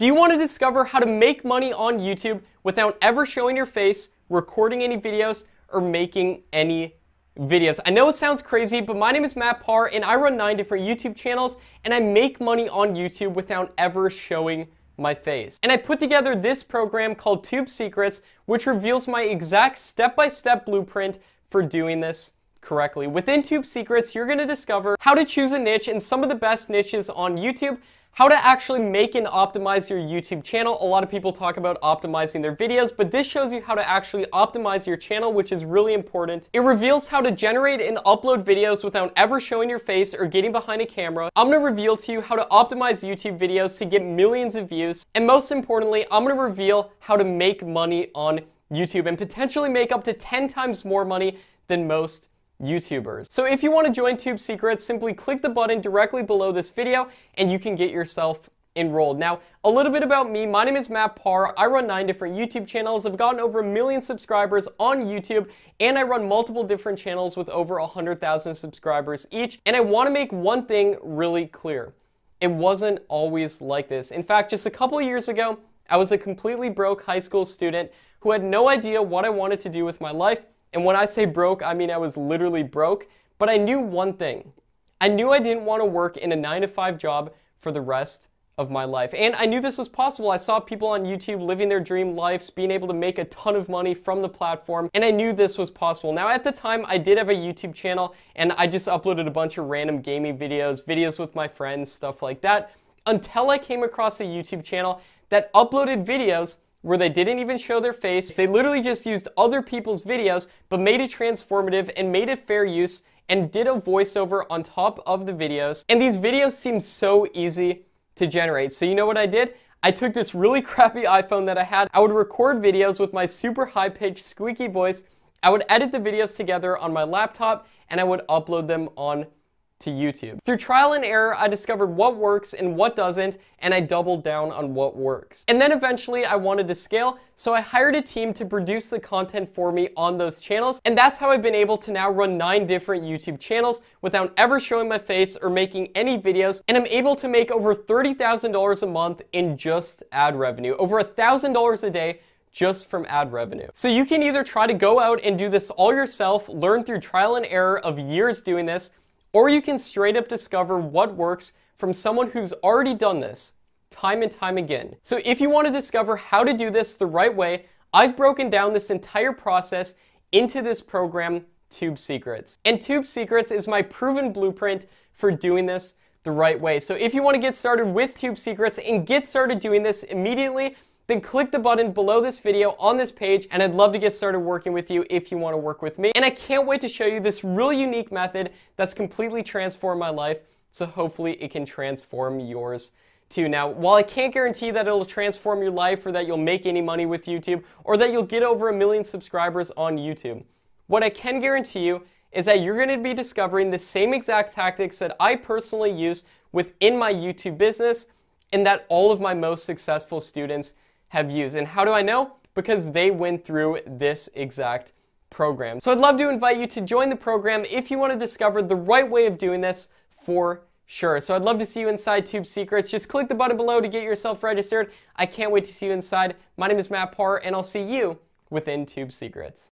Do you want to discover how to make money on YouTube without ever showing your face, recording any videos, or making any videos? I know it sounds crazy, but my name is Matt Parr and I run 9 different YouTube channels and I make money on YouTube without ever showing my face. And I put together this program called Tube Secrets, which reveals my exact step-by-step blueprint for doing this correctly. Within Tube Secrets, you're going to discover how to choose a niche and some of the best niches on YouTube, how to actually make and optimize your YouTube channel. A lot of people talk about optimizing their videos, but this shows you how to actually optimize your channel, which is really important. It reveals how to generate and upload videos without ever showing your face or getting behind a camera. I'm going to reveal to you how to optimize YouTube videos to get millions of views. And most importantly, I'm going to reveal how to make money on YouTube and potentially make up to 10 times more money than most YouTubers. So if you want to join Tube Secrets, simply click the button directly below this video and you can get yourself enrolled. Now, a little bit about me. My name is Matt Parr. I run 9 different YouTube channels. I've gotten over 1 million subscribers on YouTube, and I run multiple different channels with over 100,000 subscribers each. And I want to make one thing really clear. It wasn't always like this. In fact, just a couple of years ago, I was a completely broke high school student who had no idea what I wanted to do with my life. And when I say broke, I mean I was literally broke, but I knew one thing. I knew I didn't want to work in a 9-to-5 job for the rest of my life. And I knew this was possible. I saw people on YouTube living their dream lives, being able to make a ton of money from the platform, and I knew this was possible. Now, at the time, I did have a YouTube channel, and I just uploaded a bunch of random gaming videos with my friends, stuff like that, until I came across a YouTube channel that uploaded videos where they didn't even show their face. They literally just used other people's videos, but made it transformative and made it fair use and did a voiceover on top of the videos. And these videos seemed so easy to generate. So you know what I did? I took this really crappy iPhone that I had. I would record videos with my super high-pitched squeaky voice. I would edit the videos together on my laptop and I would upload them on to YouTube. Through trial and error, I discovered what works and what doesn't, and I doubled down on what works. And then eventually I wanted to scale, so I hired a team to produce the content for me on those channels, and that's how I've been able to now run 9 different YouTube channels without ever showing my face or making any videos, and I'm able to make over $30,000 a month in just ad revenue, over $1,000 a day just from ad revenue. So you can either try to go out and do this all yourself, learn through trial and error of years doing this, or you can straight up discover what works from someone who's already done this time and time again. So if you want to discover how to do this the right way, I've broken down this entire process into this program, Tube Secrets. And Tube Secrets is my proven blueprint for doing this the right way. So if you want to get started with Tube Secrets and get started doing this immediately, then click the button below this video on this page, and I'd love to get started working with you if you want to work with me. And I can't wait to show you this really unique method that's completely transformed my life, so hopefully it can transform yours too. Now, while I can't guarantee that it'll transform your life or that you'll make any money with YouTube or that you'll get over 1 million subscribers on YouTube, what I can guarantee you is that you're going to be discovering the same exact tactics that I personally use within my YouTube business and that all of my most successful students have used. And how do I know? Because they went through this exact program. So I'd love to invite you to join the program if you want to discover the right way of doing this for sure. So I'd love to see you inside Tube Secrets. Just click the button below to get yourself registered. I can't wait to see you inside. My name is Matt Parr, and I'll see you within Tube Secrets.